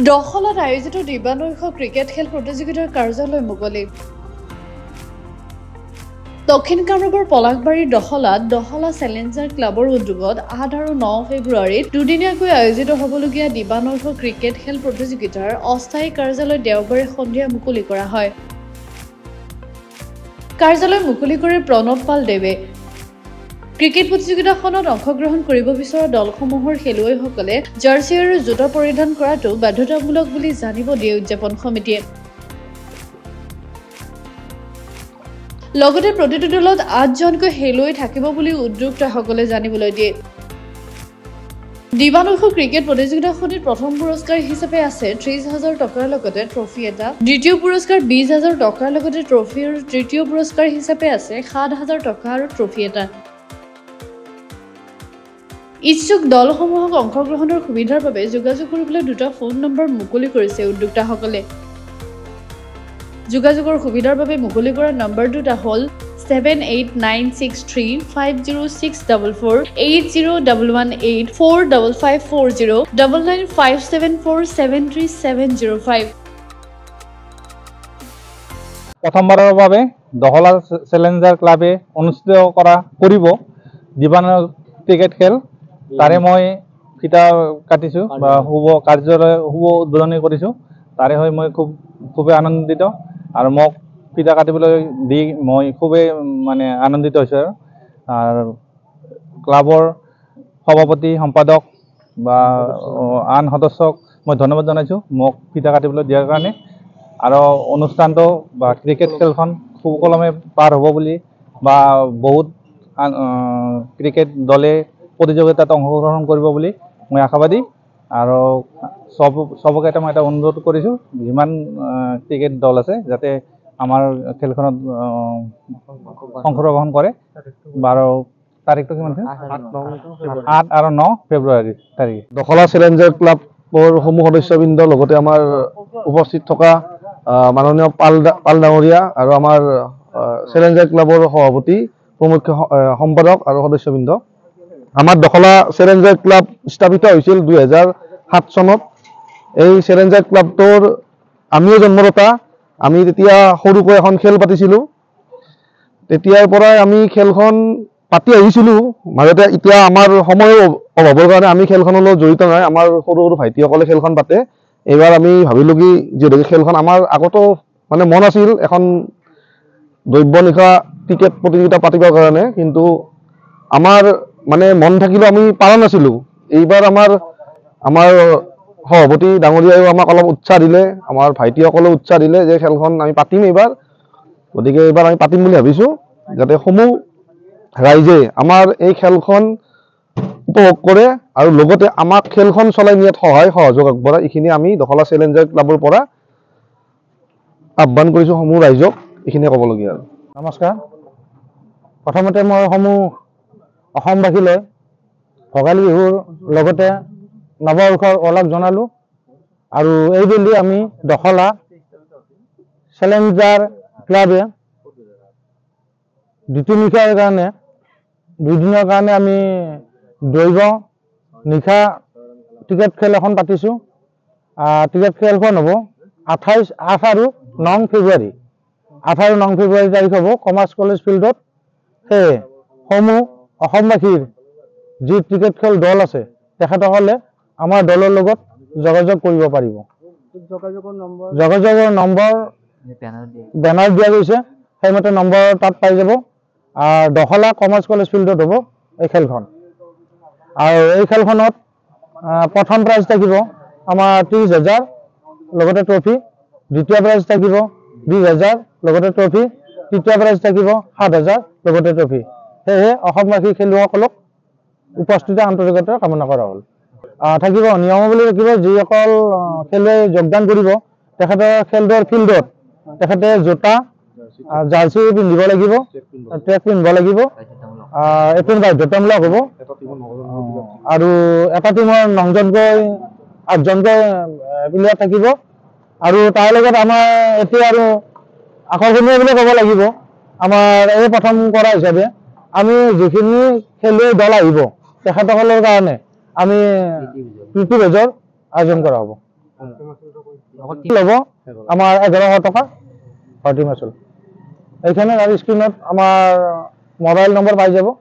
দহলাত আয়োজিত দিবানৈশ ক্ৰিকেট খেল প্ৰতিযোগিতাৰ কাৰ্যালয় মুকলি। দক্ষিণ কামৰূপৰ পলাশবাৰীৰ দহলা চেলেঞ্জাৰ ক্লাবৰ উদ্যোগত 8 আৰু 9 ফেব্ৰুৱাৰীত দুদিনীয়াকৈ আয়োজিত হ'বলগীয়া দিবানৈশ ক্ৰিকেট খেল প্ৰতিযোগিতাৰ অস্থায়ী কাৰ্যালয় দেওবাৰে সন্ধিয়া মুকলি কৰা হয়। কাৰ্যালয় মুকলি কৰি প্ৰণৱ পাল দেৱে ক্ৰিকেট প্ৰতিযোগিতাখনত অংশগ্ৰহণ কৰিব বিচৰা দলসমূহৰ খেলুৱৈসকলে জাৰ্চি আৰু জোতা পৰিধান কৰাটো বাধ্যতামূলক বুলি জানিব দিয়ে উদযাপন সমিতিয়ে। লগতে প্ৰতিটো দলত 8জনকৈ খেলুৱৈ থাকিব বুলি উদ্যোক্তাসকলে জানিবলৈ দিয়ে। দিবানৈশ ক্ৰিকেট প্ৰতিযোগিতাখনিত প্ৰথম পুৰস্কাৰ হিচাপে আছে 30,000 টকাৰ লগতে ট্ৰফি এটা, দ্বিতীয় পুৰস্কাৰ 20,000 টকাৰ লগতে ট্ৰফি আৰু তৃতীয় পুৰস্কাৰ হিচাপে আছে 7,000 টকা আৰু ট্ৰফি এটা। ইচ্ছুক দলসমূহক অংশগ্ৰহণৰ সুবিধাৰ বাবে যোগাযোগ কৰিবলৈ 2টা ফোন নম্বৰ মুকলি কৰিছে উদ্যোক্তাসকলে। যোগাযোগৰ সুবিধাৰ বাবে মুকলি কৰা নম্বৰ দুটা হ'ল 7896350644, 8011845540, 9957473705। প্ৰথমবাৰৰ বাবে দহলা চেলেঞ্জাৰ ক্লাবে অনুষ্ঠিত কৰিব দিবানৈশ ক্ৰিকেট খেল। তাৰে মই ফিতা কাটিছোঁ বা কাৰ্যালয় শুভ উদ্বোধনী কৰিছোঁ। তাৰে হৈ মই খুবেই আনন্দিত আৰু মোক ফিতা কাটিবলৈ দি মই খুবেই আনন্দিত হৈছোঁ। আৰু ক্লাবৰ সভাপতি সম্পাদক বা আন সদস্যক মই ধন্যবাদ জনাইছোঁ মোক ফিতা কাটিবলৈ দিয়াৰ কাৰণে। আৰু অনুষ্ঠানটো বা ক্ৰিকেট খেলখন সুকলমে পাৰ হ'ব বুলি বা বহুত ক্ৰিকেট দলে প্ৰতিযোগিতাত অংশগ্ৰহণ কৰিব বুলি মই আশাবাদী। আৰু চবকে মই এটা অনুৰোধ কৰিছোঁ, যিমান ক্ৰিকেট দল আছে যাতে আমাৰ খেলখনত অংশগ্ৰহণ কৰে। 12 তাৰিখটো কিমান আছে? 8 আৰু 9 ফেব্ৰুৱাৰী তাৰিখে। দহলা চেলেঞ্জাৰ ক্লাবৰ সমূহ সদস্যবৃন্দ লগতে আমাৰ উপস্থিত থকা মাননীয় পাল ডাঙৰীয়া আৰু আমাৰ চেলেঞ্জাৰ ক্লাবৰ সভাপতি প্ৰমুখ্য সম্পাদক আৰু সদস্যবৃন্দ। আমাৰ দহলা চেলেঞ্জাৰ ক্লাব স্থাপিত হৈছিল 2007 চনত। এই চেলেঞ্জাৰ ক্লাবটোৰ আমিও জন্মদাতা। আমি তেতিয়া সৰুকৈ এখন খেল পাতিছিলোঁ। তেতিয়াৰ পৰাই আমি খেলখন পাতি আহিছিলোঁ মাজতে। এতিয়া আমাৰ সময়ৰ অভাৱৰ কাৰণে আমি খেলখনলৈ জড়িত নাই। আমাৰ সৰু সৰু ভাইটিসকলে খেলখন পাতে। এইবাৰ আমি ভাবিলোঁ কি যিহেতুকে খেলখন আমাৰ আগতো মন আছিল এখন দ্ৰব্য নিশা ক্ৰিকেট প্ৰতিযোগিতা পাতিবৰ কাৰণে, কিন্তু আমাৰ মন থাকিলেও আমি পাৰা নাছিলোঁ। এইবাৰ আমাৰ সভাপতি ডাঙৰীয়াইও আমাক অলপ উৎসাহ দিলে, আমাৰ ভাইটিসকলেও উৎসাহ দিলে যে খেলখন আমি পাতিম এইবাৰ। গতিকে এইবাৰ আমি পাতিম বুলি ভাবিছোঁ, যাতে সমূহ ৰাইজে আমাৰ এই খেলখন উপভোগ কৰে আৰু লগতে আমাক খেলখন চলাই নিয়াত সহায় সহযোগ আগবঢ়ায়। এইখিনি আমি দহলা চেলেঞ্জাৰ ক্লাবৰ পৰা আহ্বান কৰিছোঁ সমূহ ৰাইজক। এইখিনিয়ে ক'বলগীয়া। নমস্কাৰ। প্ৰথমতে মই সমূহ অসমবাসীলৈ ভোগালী বিহুৰ লগতে নৱবৰ্ষৰ ওলগ জনালোঁ। আৰু এইবেলি আমি দহলা চেলেঞ্জাৰ ক্লাবে দুদিনৰ কাৰণে আমি দ্বৈৱ নিশা ক্ৰিকেট খেল এখন পাতিছোঁ। ক্ৰিকেট খেলখন হ'ব 8 আৰু 9 ফেব্ৰুৱাৰী। 8 আৰু 9 ফেব্ৰুৱাৰী তাৰিখ হ'ব কমাৰ্চ কলেজ ফিল্ডত। সেয়ে সমূহ অসমবাসীৰ যি ক্ৰিকেট খেল দল আছে তেখেতসকলে আমাৰ দলৰ লগত যোগাযোগ কৰিব পাৰিব। যোগাযোগৰ নম্বৰ বেনাৰ দিয়া গৈছে, সেইমতে নম্বৰ তাত পাই যাব। দহলা কমাৰ্চ কলেজ ফিল্ডত হ'ব এই খেলখন। আৰু এই খেলখনত প্ৰথম প্ৰাইজ থাকিব আমাৰ 30,000 লগতে ট্ৰফি, দ্বিতীয় প্ৰাইজ থাকিব 20,000 লগতে ট্ৰফি, তৃতীয় প্ৰাইজ থাকিব 7,000 লগতে ট্ৰফি। সেয়েহে অসমবাসী খেলুৱৈসকলক উপস্থিতি আন্তৰিকতাৰে কামনা কৰা হ'ল। থাকিব নিয়মাৱলী থাকিব, যিসকল খেলুৱৈ যোগদান কৰিব তেখেতে খেলটোৰ ফিল্ডত তেখেতে জোতা জাৰ্চি পিন্ধিব লাগিব, ট্ৰেক পিন্ধিব লাগিব। এইটো বাধ্যতামূলক হ'ব। আৰু এটা টিমৰ 9জনকৈ 8জনকৈ প্লেয়াৰ থাকিব। আৰু তাৰ লগত আমাৰ এতিয়া আৰু আকৰ্ষণীয় বুলি ক'ব লাগিব, আমাৰ এই প্ৰথম কৰা হিচাপে আমি যিখিনি খেলুৱৈ দল আহিব তেখেতসকলৰ কাৰণে আমি প্ৰীতি ভোজৰ আয়োজন কৰা হ'ব। ল'ব আমাৰ 1100 টকা ভৰ্তি মাচুল। এইখানে আৰু স্ক্ৰীণত আমাৰ মোবাইল নম্বৰ পাই যাব।